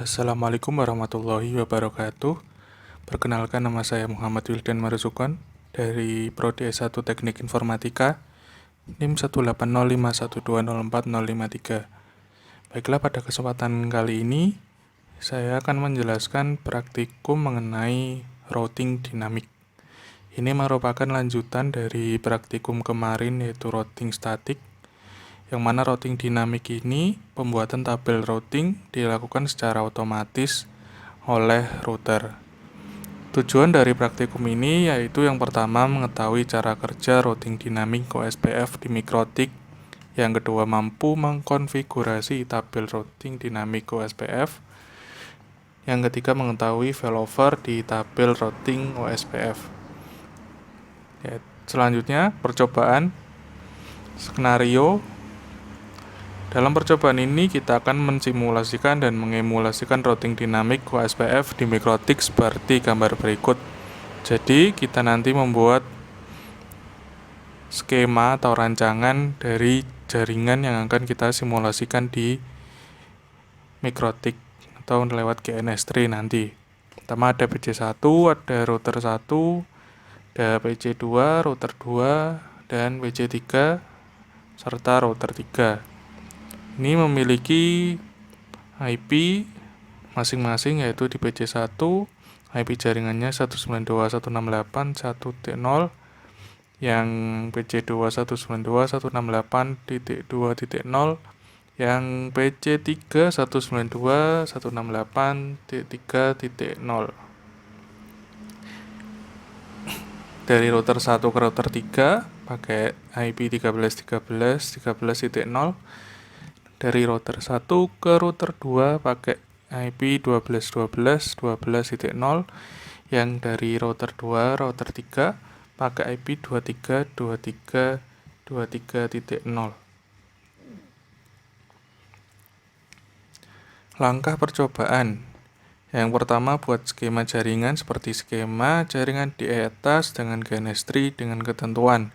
Assalamualaikum warahmatullahi wabarakatuh. Perkenalkan, nama saya Muhammad Wildan Marzukan dari Prodi S1 Teknik Informatika, NIM 18051204053. Baiklah, pada kesempatan kali ini saya akan menjelaskan praktikum mengenai routing dinamik. Ini merupakan lanjutan dari praktikum kemarin, yaitu routing statik, yang mana routing dinamik ini pembuatan tabel routing dilakukan secara otomatis oleh router. Tujuan dari praktikum ini yaitu yang pertama mengetahui cara kerja routing dinamik OSPF di Mikrotik, yang kedua mampu mengkonfigurasi tabel routing dinamik OSPF, yang ketiga mengetahui failover di tabel routing OSPF. Selanjutnya percobaan skenario. Dalam percobaan ini kita akan mensimulasikan dan mengemulasikan routing dinamik OSPF di Mikrotik seperti gambar berikut. Jadi kita nanti membuat skema atau rancangan dari jaringan yang akan kita simulasikan di Mikrotik atau lewat GNS3 nanti. Pertama ada PC1, ada router 1, ada PC2, router 2, dan PC3 serta router 3. Ini memiliki IP masing-masing, yaitu di PC1 IP jaringannya 192.168.1.0, yang PC2 192.168.2.0, yang PC3 192.168.3.0. Dari router 1 ke router 3 pakai IP 13.13.13.0. Dari router 1 ke router 2 pakai IP 12.12.12.0, yang dari router 2 router 3 pakai IP 23.23.23.0. Langkah percobaan. Yang pertama, buat skema jaringan seperti skema jaringan di atas dengan GNS3 dengan ketentuan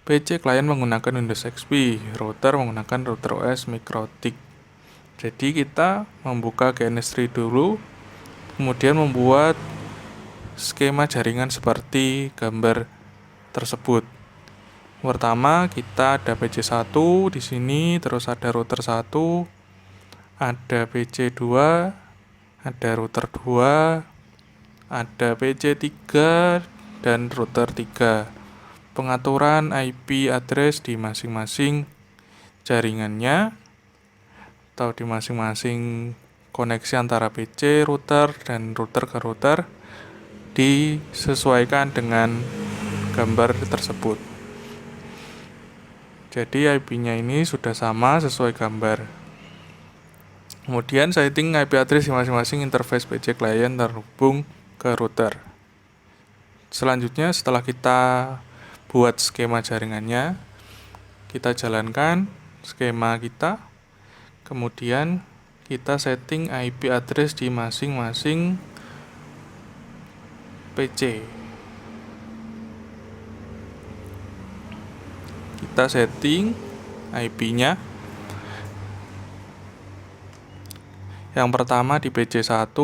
PC klien menggunakan Windows XP, router menggunakan router OS Mikrotik. Jadi kita membuka GNS3 dulu, kemudian membuat skema jaringan seperti gambar tersebut. Pertama kita ada PC1 di sini, terus ada router 1, ada PC2, ada router 2, ada PC3 dan router 3. Pengaturan IP address di masing-masing jaringannya atau di masing-masing koneksi antara PC, router, dan router ke router disesuaikan dengan gambar tersebut. Jadi IP-nya ini sudah sama sesuai gambar. Kemudian setting IP address di masing-masing interface PC client terhubung ke router. Selanjutnya setelah kita buat skema jaringannya, kita jalankan skema kita, kemudian kita setting IP address di masing-masing PC. Kita setting IP-nya. Yang pertama di PC1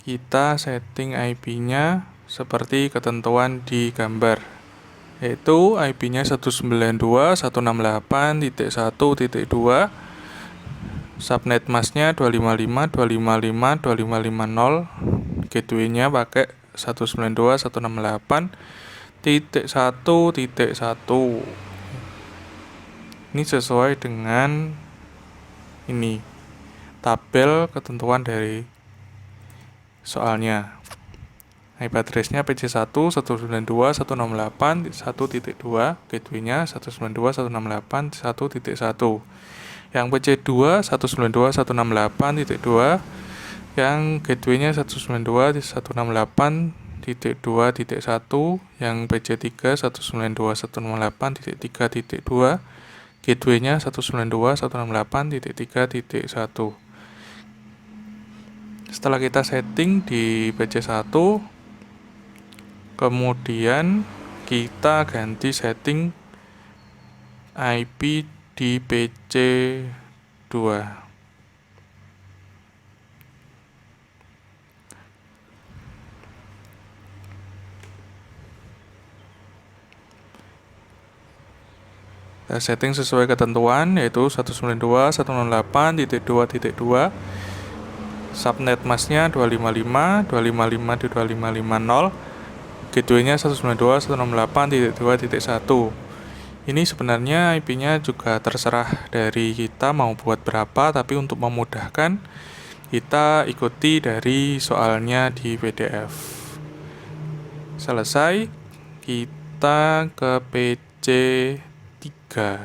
kita setting IP-nya seperti ketentuan di gambar, yaitu IP-nya 192.168.1.2, subnet masknya 255.255.255.0, gateway-nya pakai 192.168.1.1. Ini sesuai dengan ini tabel ketentuan dari soalnya. IP address-nya PC1 192.168.1.2, gateway-nya 192.168.1.1. Yang PC2 192.168.2, yang gateway-nya 192.168.2.1, yang PC3 192.168.3.2, gateway-nya 192.168.3.1. Setelah kita setting di PC1, kemudian kita ganti setting IP di PC2. Kita setting sesuai ketentuan, yaitu 192.168.2.2. Subnet masknya 255, 255 di 2550. Gateway-nya 192.168.2.1. Ini sebenarnya IP-nya juga terserah dari kita mau buat berapa, tapi untuk memudahkan kita ikuti dari soalnya di PDF. Selesai, kita ke PC 3.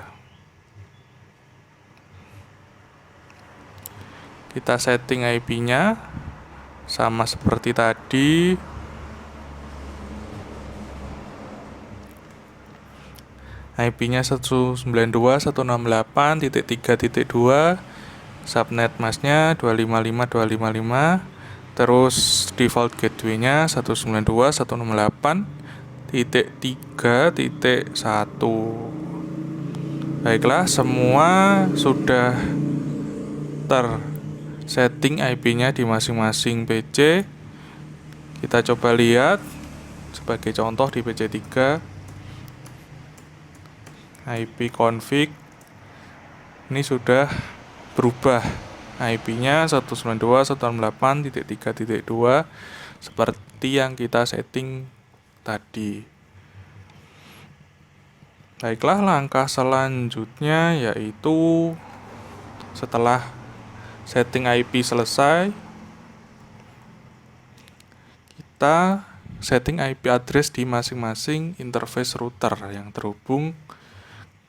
Kita setting IP-nya sama seperti tadi. IP-nya 192.168.3.2, subnet masknya 255.255, terus default gateway-nya 192.168.3.1. Baiklah, semua sudah tersetting IP-nya di masing-masing PC. Kita coba lihat sebagai contoh di PC 3. IP config ini sudah berubah, IP-nya 192.168.3.2 seperti yang kita setting tadi. Baiklah, langkah selanjutnya yaitu setelah setting IP selesai, kita setting IP address di masing-masing interface router yang terhubung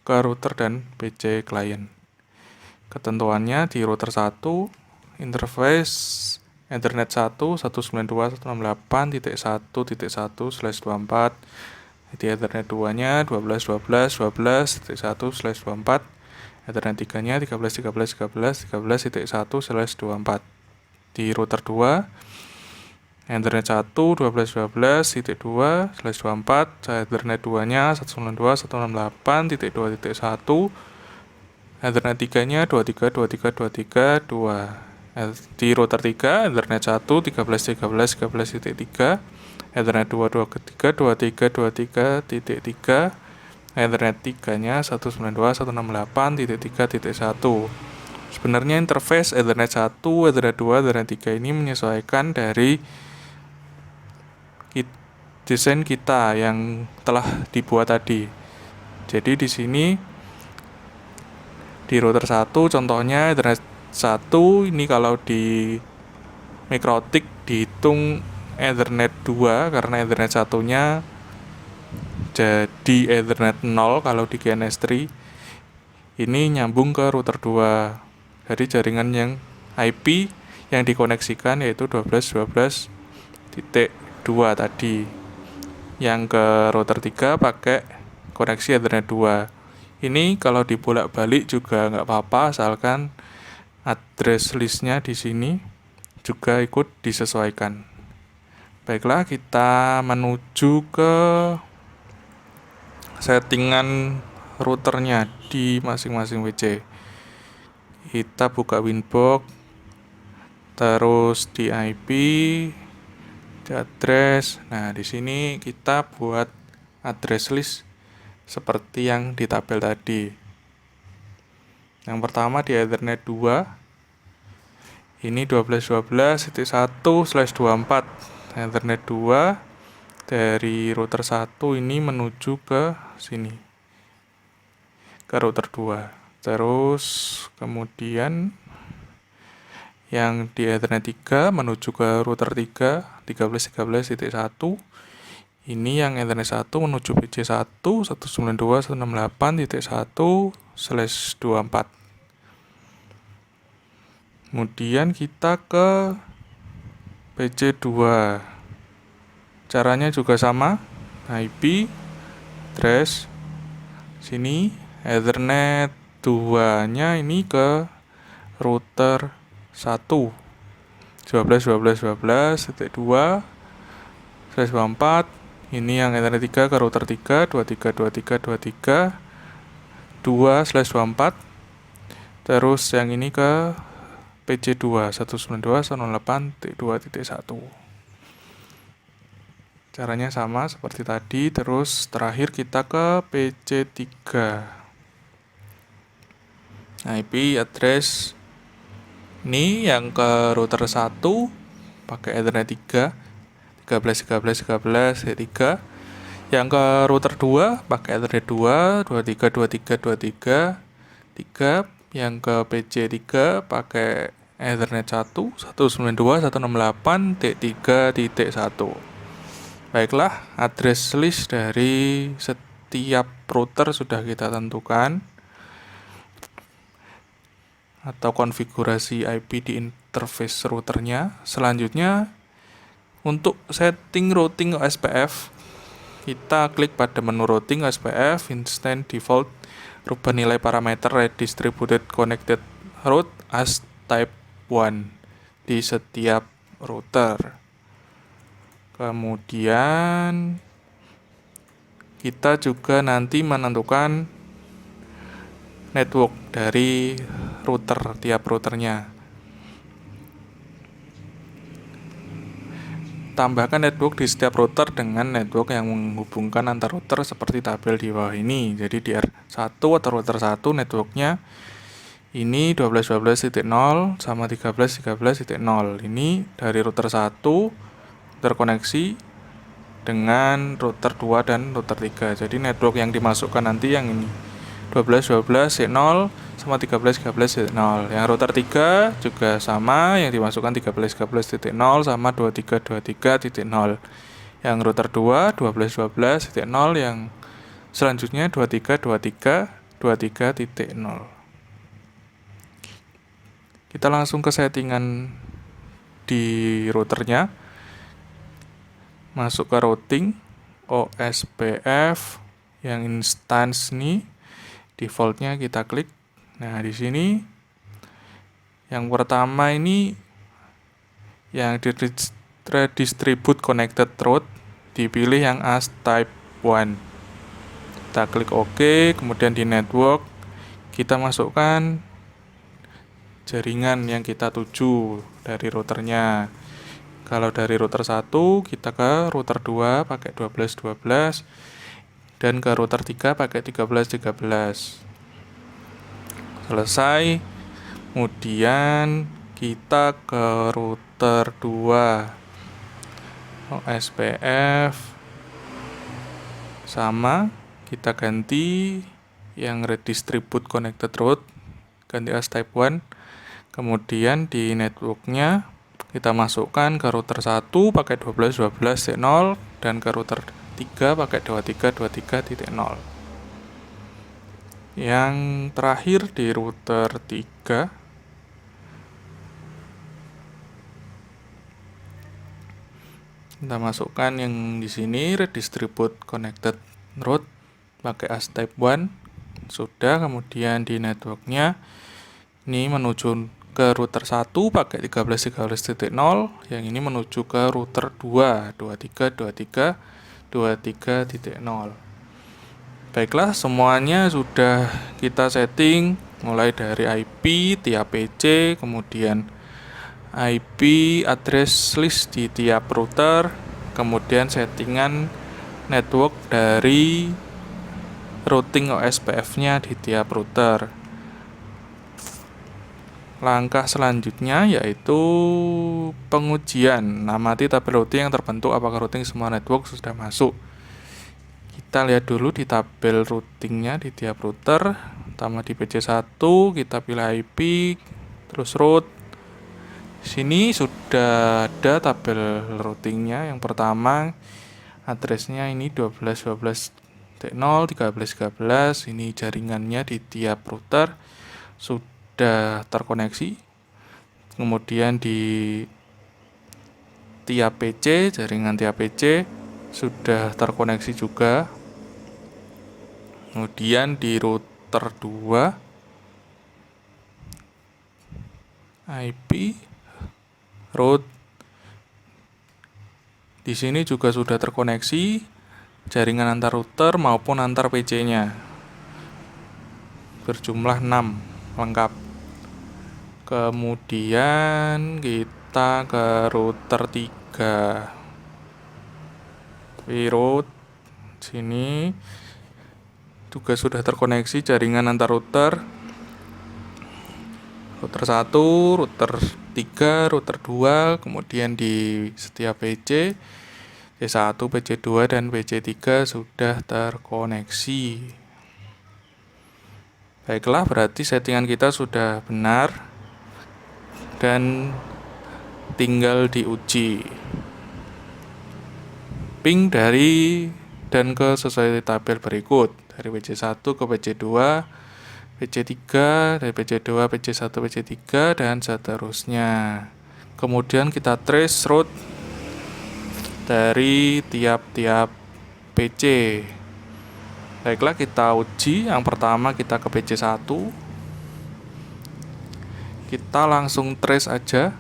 ke router dan PC client. Ketentuannya di router 1, interface Ethernet 1 192.168.1.1/24. Di Ethernet 2-nya 12.12.12.1/24. Ethernet 3-nya 13.13.13.13.1/24. Di router 2, Ethernet 1 12.12.2/24, Ethernet 2-nya 192.168.2.1, Ethernet 3-nya 23.23.23.2. Di router 3, Ethernet 1 13.13.13.3, Ethernet 2 23.23.23.3, Ethernet 3-nya 192.168.3.1. Sebenarnya interface Ethernet 1, Ethernet 2, Ethernet 3 ini menyesuaikan dari desain kita yang telah dibuat tadi. Jadi di sini di router 1 contohnya Ethernet 1 ini kalau di Mikrotik dihitung Ethernet 2 karena Ethernet 1-nya jadi Ethernet 0 kalau di GNS3. Ini nyambung ke router 2. Jadi jaringan yang IP yang dikoneksikan yaitu 12.12.2 tadi. Yang ke router 3 pakai koneksi Ethernet 2. Ini kalau dibolak-balik juga nggak apa-apa, asalkan address listnya di sini juga ikut disesuaikan. Baiklah, kita menuju ke settingan routernya di masing-masing WC. Kita buka Winbox, terus di IP, di address. Nah, di sini kita buat address list seperti yang di tabel tadi. Yang pertama di Ethernet 2. Ini 12.12.1/24. Ethernet 2 dari router 1 ini menuju ke sini. Ke router 2. Terus kemudian yang di Ethernet 3 menuju ke router 3 13.13.1. Ini yang Ethernet 1 menuju PC 1 192.168.1/24. Kemudian kita ke PC 2. Caranya juga sama, IP, address, sini Ethernet 2-nya ini ke router 1 12.12.12.2/24. Ini yang Ethernet 3 ke router 3 23.23.23 2/24. Terus yang ini ke PC 2 192.168.2.1. Caranya sama seperti tadi. Terus terakhir kita ke PC 3. IP address ini yang ke router 1 pakai Ethernet 3, 13 13 13 3. Yang ke router 2 pakai Ethernet 2, 23 23 23 3. Yang ke PC 3 pakai Ethernet 1, 192 168.3.1. Baiklah, address list dari setiap router sudah kita tentukan, atau konfigurasi IP di interface routernya. Selanjutnya, untuk setting routing OSPF, kita klik pada menu routing OSPF, instant default, rubah nilai parameter redistributed connected route as type 1 di setiap router. Kemudian kita juga nanti menentukan network dari tiap routernya. Tambahkan network di setiap router dengan network yang menghubungkan antar router seperti tabel di bawah ini. Jadi di R1 atau router 1 networknya ini 12.12.0 sama 13.13.0. Ini dari router 1 terkoneksi dengan router 2 dan router 3. Jadi network yang dimasukkan nanti yang ini 12.12.0 sama 13.13.0. Yang router 3 juga sama, yang dimasukkan 13.13.0 sama 23.23.0. Yang router 2 12.12.0, yang selanjutnya 23.23.23.0. Kita langsung ke settingan di routernya. Masuk ke routing OSPF yang instance nih, defaultnya kita klik. Nah, di sini yang pertama ini yang redistribute connected route dipilih yang as type 1. Kita klik OK, kemudian di network kita masukkan jaringan yang kita tuju dari routernya. Kalau dari router 1 kita ke router 2 pakai 12.12 dan ke router 3 pakai 13.13. Selesai. Kemudian kita ke router 2 OSPF sama, kita ganti yang redistribute connected route, ganti as type 1. Kemudian di networknya kita masukkan ke router 1 pakai 12.12.0 dan ke router 3 pakai 23.23.0. Yang terakhir di router 3 kita masukkan yang di sini redistribute connected route pakai as type 1. Sudah. Kemudian di networknya ini menuju ke router 1 pakai 13.13.0, yang ini menuju ke router 2 23.23.23.0. Baiklah, semuanya sudah kita setting, mulai dari IP tiap PC, kemudian IP address list di tiap router, kemudian settingan network dari routing OSPF-nya di tiap router. Langkah selanjutnya yaitu pengujian. Amati tabel routing yang terbentuk apakah routing semua network sudah masuk. Kita lihat dulu di tabel routingnya di tiap router. Pertama di PC1 kita pilih IP, terus route. Sini sudah ada tabel routingnya. Yang pertama addressnya ini 12.12.0, 13.13. Ini jaringannya di tiap router sudah terkoneksi. Kemudian di tiap PC, jaringan tiap PC sudah terkoneksi juga. Kemudian di router 2 IP route di sini juga sudah terkoneksi jaringan antar router maupun antar PC-nya. Berjumlah 6 lengkap. Kemudian kita ke router 3. Route sini juga sudah terkoneksi jaringan antar router router 1, router 3, router 2, kemudian di setiap PC PC1, PC2, dan PC3 sudah terkoneksi. Baiklah, berarti settingan kita sudah benar dan tinggal diuji. Ping dari dan ke sesuai tabel berikut. Dari PC1 ke PC2, PC3, dari PC2, PC1, PC3, dan seterusnya. Kemudian kita trace route dari tiap-tiap PC. Baiklah, kita uji. Yang pertama kita ke PC1. Kita langsung trace aja.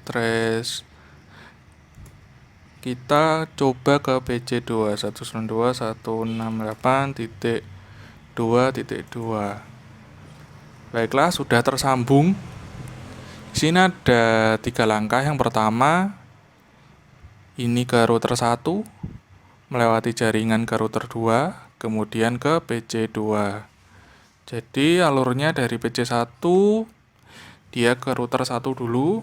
Trace. Kita coba ke PC2 192.168.2.2. Baiklah, sudah tersambung. Di sini ada 3 langkah. Yang pertama, ini ke router 1, melewati jaringan ke router 2, kemudian ke PC2. Jadi alurnya dari PC1 dia ke router 1 dulu,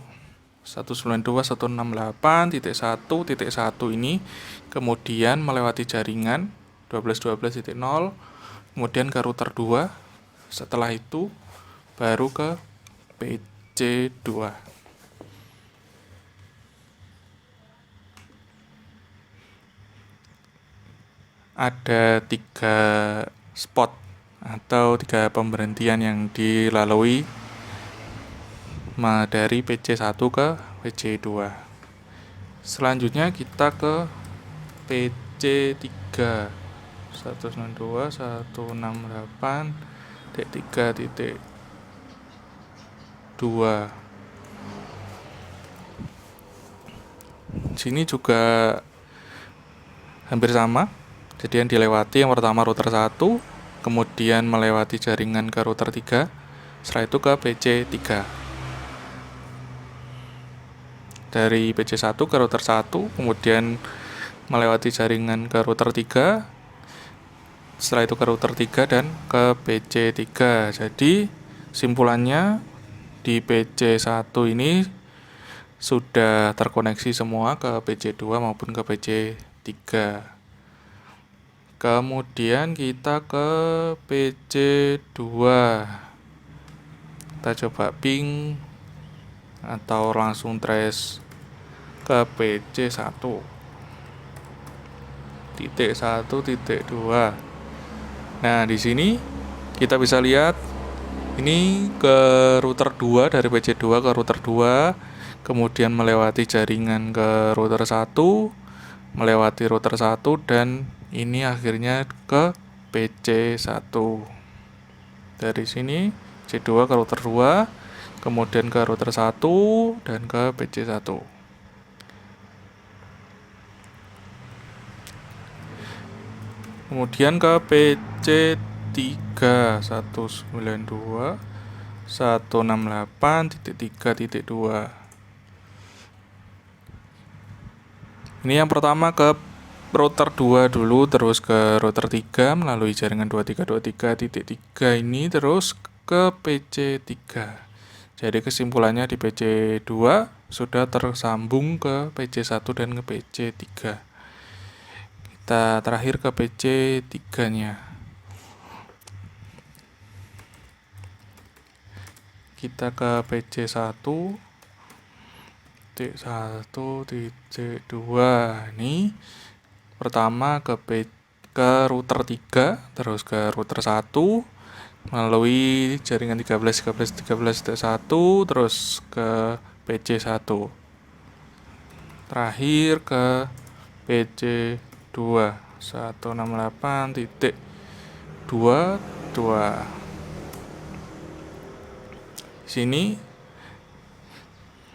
192.168.1.1 ini, kemudian melewati jaringan 12.12.0, kemudian ke router 2. Setelah itu baru ke PC2. Ada 3 spot atau 3 pemberhentian yang dilalui dari PC1 ke PC2. Selanjutnya kita ke PC3 192.168.3.2. Sini juga hampir sama. Jadi yang dilewati yang pertama router 1, kemudian melewati jaringan ke router 3, setelah itu ke PC3. Dari PC1 ke router 1, kemudian melewati jaringan ke router 3, setelah itu ke router 3 dan ke PC3. Jadi simpulannya di PC1 ini sudah terkoneksi semua ke PC2 maupun ke PC3. Kemudian kita ke PC2. Kita coba ping atau langsung trace ke PC1. Titik 1, titik 2. Nah, di sini kita bisa lihat ini ke router 2, dari PC2 ke router 2, kemudian melewati jaringan ke router 1, melewati router 1, dan ini akhirnya ke PC1. Dari sini C2 ke router 2, kemudian ke router 1 dan ke PC1. Kemudian ke PC3 192.168.3.2. Ini yang pertama ke router 2 dulu, terus ke router 3 melalui jaringan 2323.3 ini, terus ke PC3. Jadi kesimpulannya di PC2 sudah tersambung ke PC1 dan ke PC3. Kita terakhir ke PC3-nya. Kita ke PC1, titik 1, titik 2. Ini pertama ke router 3, terus ke router 1 melalui jaringan 13.13.13.1, terus ke PC1. Terakhir ke PC2 168.22. Sini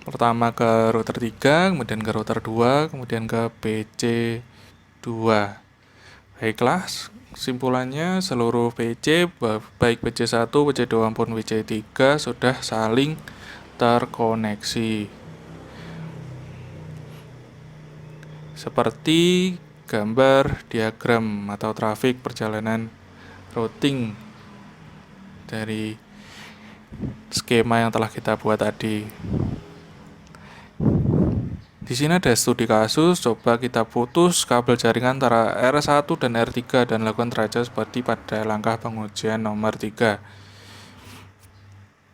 pertama ke router 3, kemudian ke router 2, kemudian ke PC2. Baiklah, kesimpulannya seluruh PC baik PC1, PC2 maupun PC3 sudah saling terkoneksi. Seperti gambar diagram atau trafik perjalanan routing. dari skema yang telah kita buat tadi. Di sini ada studi kasus, coba kita putus kabel jaringan antara R1 dan R3 dan lakukan derajat seperti pada langkah pengujian nomor 3.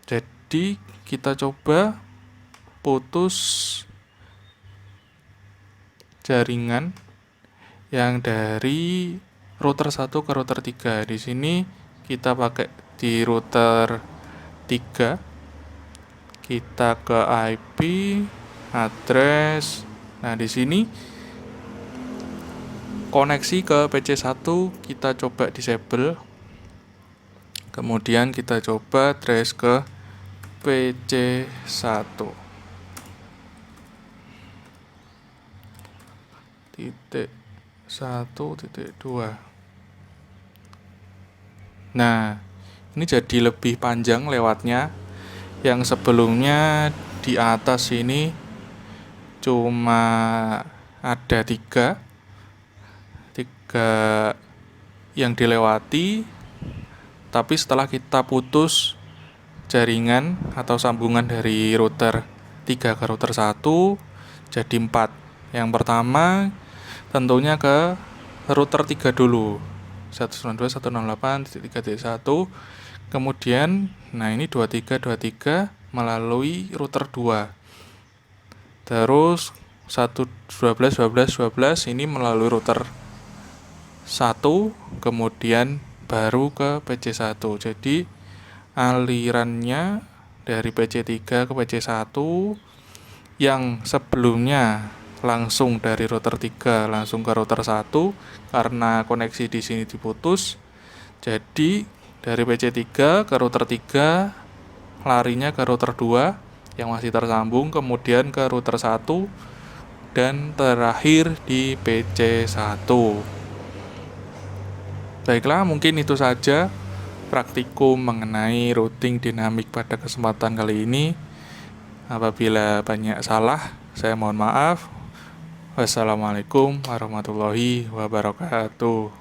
Jadi kita coba putus jaringan yang dari router 1 ke router 3. Di sini kita pakai di router 3. Kita ke IP, address. Nah, di sini koneksi ke PC1 kita coba disable. Kemudian kita coba trace ke PC1. Titik 1.2. Nah, ini jadi lebih panjang lewatnya. Yang sebelumnya di atas ini cuma ada tiga yang dilewati, tapi setelah kita putus jaringan atau sambungan dari router 3 ke router 1 jadi 4. Yang pertama tentunya ke router 3 dulu, 192.168.3.1. Kemudian nah ini 2323 melalui router 2. Terus 12 ini melalui router 1, kemudian baru ke PC1. Jadi alirannya dari PC3 ke PC1 yang sebelumnya langsung dari router 3 langsung ke router 1 karena koneksi di sini diputus. Jadi dari PC3 ke router 3 larinya ke router 2 yang masih tersambung, kemudian ke router 1 dan terakhir di PC1. Baiklah, mungkin itu saja praktikum mengenai routing dinamik pada kesempatan kali ini. Apabila banyak salah, saya mohon maaf. Wassalamualaikum warahmatullahi wabarakatuh.